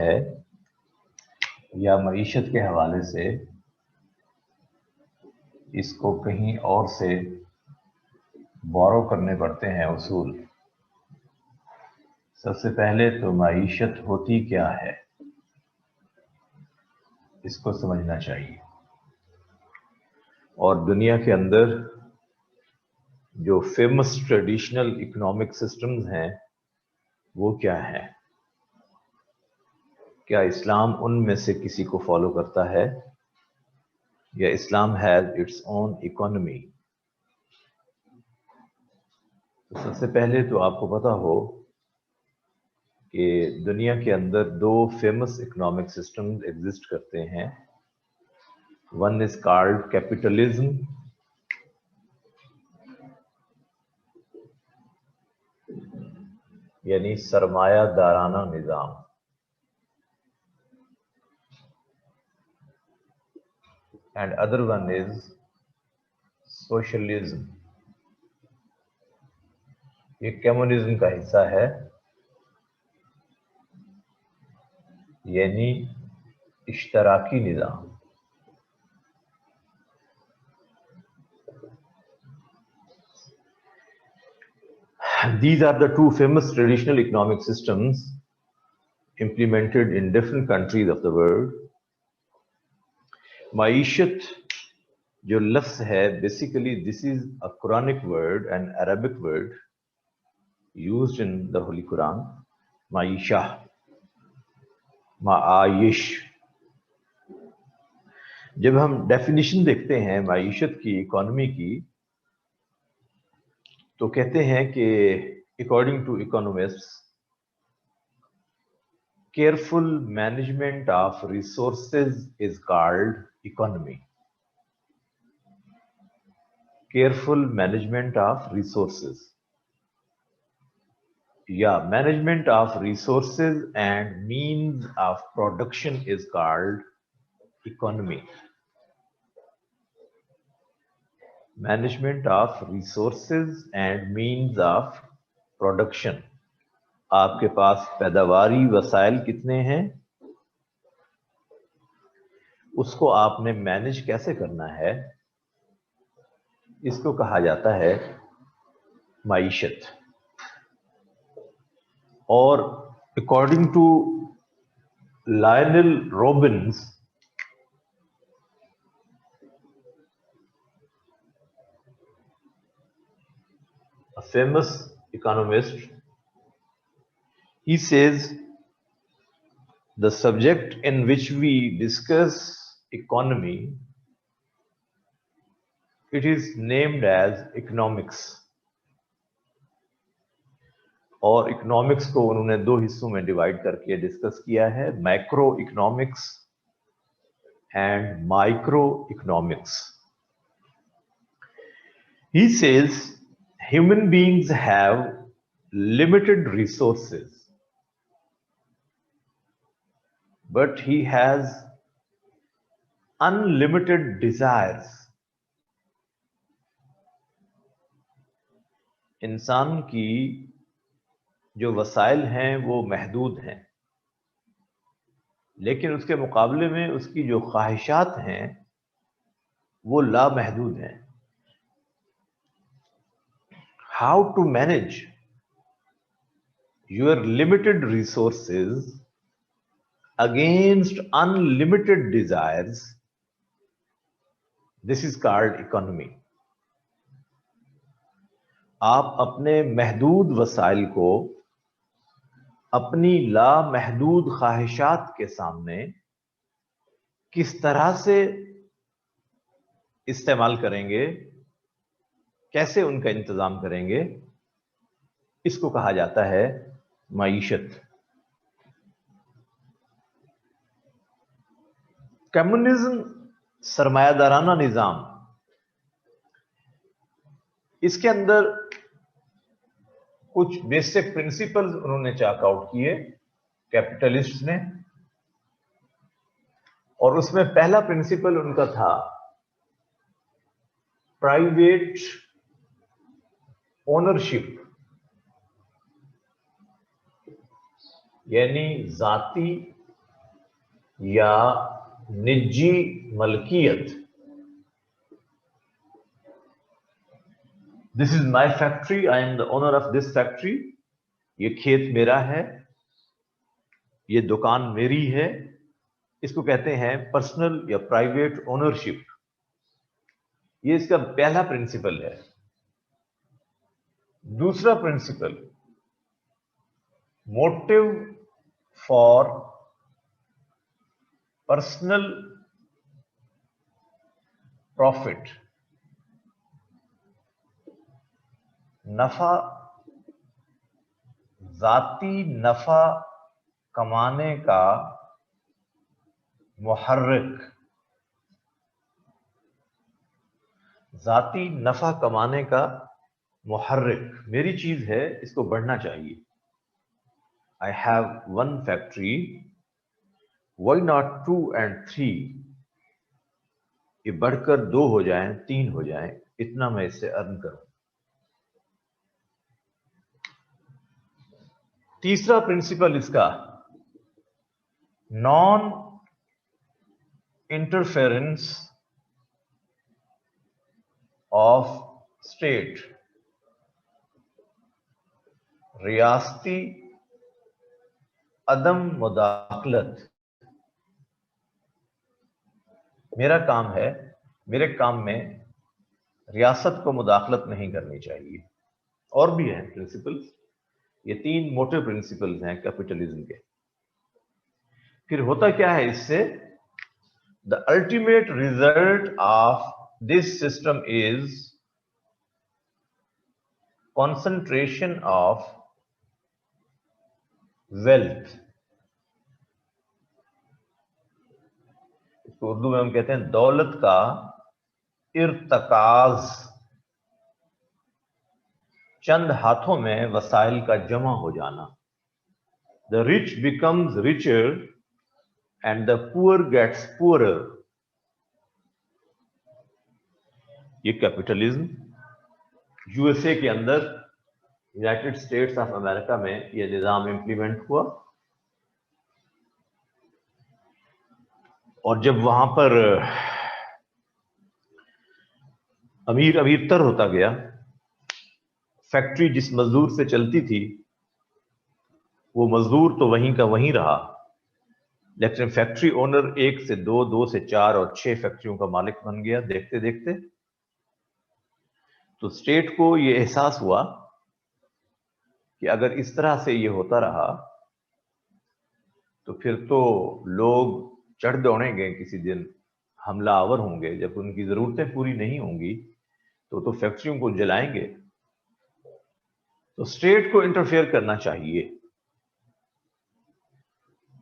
है या मईशत के हवाले से इसको कहीं और से बोरो करने पड़ते हैं उसूल। सबसे पहले तो मईशत होती क्या है इसको समझना चाहिए, और दुनिया के अंदर जो फेमस ट्रेडिशनल इकोनॉमिक सिस्टम्स हैं वो क्या है, क्या इस्लाम उनमें से किसी को फॉलो करता है या इस्लाम हैज इट्स ओन इकोनॉमी। तो सबसे पहले तो आपको पता हो कि दुनिया के अंदर दो फेमस इकोनॉमिक सिस्टम्स एग्जिस्ट करते हैं। वन इज कॉल्ड कैपिटलिज्म यानी सरमायादाराना निजाम, and other one is socialism. ये कम्युनिज्म का हिस्सा है, यानी इश्तराकी निजाम। These are the two famous traditional economic systems implemented in different countries of the world. Maishat जो लफ्ज है, basically this is a Quranic word and Arabic word used in the Holy Quran. Maisha, Ma'ayish। जब हम definition देखते हैं माईशत की, economy की, तो कहते हैं कि according to economists, careful management of resources is called economy. Careful management of resources या management of resources and means of production is called economy. Management of resources and means of production. आपके पास पैदावारी वसाइल कितने हैं, उसको आपने manage कैसे करना है, इसको कहा जाता है माईशत। और according to Lionel Robbins, a famous economist, he says the subject in which we discuss economy, it is named as economics। और इकोनॉमिक्स को उन्होंने दो हिस्सों में डिवाइड करके डिस्कस किया है, macro economics and micro economics. He says human beings have limited resources, but he has unlimited desires। इंसान की जो वसाइल हैं वो महदूद हैं, लेकिन उसके मुकाबले में उसकी जो ख्वाहिशात हैं वो लामहदूद हैं। How to manage your limited resources against unlimited desires, this is called economy। आप अपने महदूद वसाइल को अपनी लामहदूद ख्वाहिशात के सामने किस तरह से इस्तेमाल करेंगे, कैसे उनका इंतजाम करेंगे, इसको कहा जाता है माईशत। कम्युनिज्म सरमायादाराना निजाम, इसके अंदर कुछ बेसिक प्रिंसिपल्स उन्होंने चाक आउट किए कैपिटलिस्ट ने, और उसमें पहला प्रिंसिपल उनका था प्राइवेट ओनरशिप, यानी जाती या निजी मलकियत, this is my factory, I am the owner of this factory, ये खेत मेरा है, ये दुकान मेरी है, इसको कहते हैं पर्सनल या प्राइवेट ओनरशिप। ये इसका पहला प्रिंसिपल है। दूसरा principle, motive for personal profit, नफा, जाती नफा कमाने का मुहर्रिक, जाती नफा कमाने का मुहर्रिक, मेरी चीज है, इसको बढ़ना चाहिए। I have one factory, why not 2 and 3, ये बढ़कर 2 हो जाए, 3 हो जाए, इतना मैं इससे अर्न करूं। तीसरा प्रिंसिपल इसका, नॉन इंटरफेरेंस ऑफ स्टेट, रियासती अदम मुदाखलत। मेरा काम है, मेरे काम में रियासत को मुदाखलत नहीं करनी चाहिए। और भी हैं प्रिंसिपल्स, ये 3 मोटे प्रिंसिपल्स हैं कैपिटलिज्म के। फिर होता क्या है इससे, the ultimate result of this system is concentration of wealth. इसको उर्दू में हम कहते हैं दौलत का इर्तकाज, चंद हाथों में वसाइल का जमा हो जाना। The rich becomes richer and the poor gets poorer. ये कैपिटलिज्म यूएसए के अंदर, यूनाइटेड स्टेट्स ऑफ अमेरिका में यह निजाम इंप्लीमेंट हुआ, और जब वहां पर अमीर अमीरतर होता गया, फैक्ट्री जिस मजदूर से चलती थी वो मजदूर तो वहीं का वहीं रहा, लेकिन फैक्ट्री ओनर 1 से 2, 2 से 4 और 6 फैक्ट्रियों का मालिक बन गया देखते देखते। तो स्टेट को ये एहसास हुआ कि अगर इस तरह से ये होता रहा तो फिर तो लोग चढ़ दौड़ेंगे, किसी दिन हमलावर होंगे, जब उनकी जरूरतें पूरी नहीं होंगी तो फैक्ट्रियों को जलाएंगे। तो स्टेट को इंटरफेयर करना चाहिए।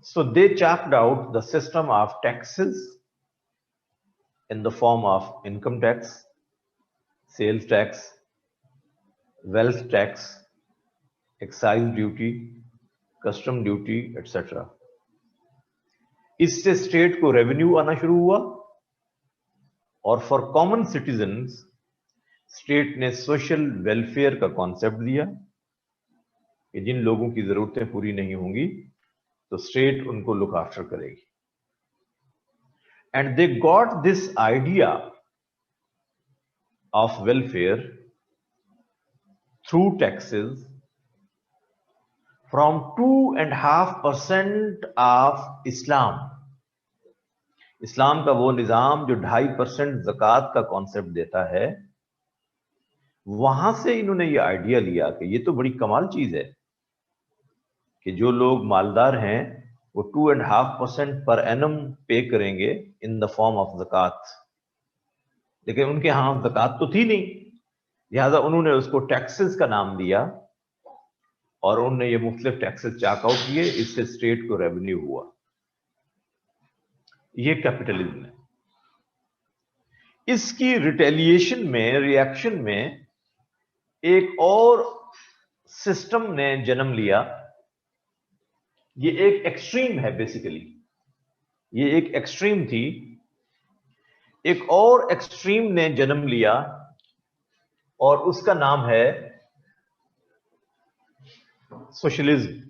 So they chalked out the system of taxes in the form of income tax, sales tax, wealth tax, excise duty, custom duty, etc. इससे स्टेट को रेवेन्यू आना शुरू हुआ, और फॉर कॉमन सिटीजन्स स्टेट ने सोशल वेलफेयर का concept दिया कि जिन लोगों की जरूरतें पूरी नहीं होंगी तो स्टेट उनको लुक आफ्टर करेगी। And they got this idea of welfare through taxes from 2.5% of Islam. Islam का वो निजाम जो 2.5% ज़कात का कॉन्सेप्ट देता है, वहां से इन्होंने ये आइडिया लिया कि ये तो बड़ी कमाल चीज है कि जो लोग मालदार हैं वो 2.5% पर एनम पे करेंगे इन द फॉर्म ऑफ ज़कात, लेकिन उनके यहां ज़कात तो थी नहीं, लिहाजा उन्होंने उसको टैक्सेस का नाम दिया और उन्होंने ये मुख्तलिफ टैक्सेस चाक आउट किए, इससे स्टेट को रेवेन्यू हुआ। ये कैपिटलिज्म है। इसकी रिटेलिएशन में, रिएक्शन में एक और सिस्टम ने जन्म लिया। ये एक एक्सट्रीम है, बेसिकली ये एक एक्सट्रीम थी। एक और एक्सट्रीम ने जन्म लिया और उसका नाम है सोशलिज्म।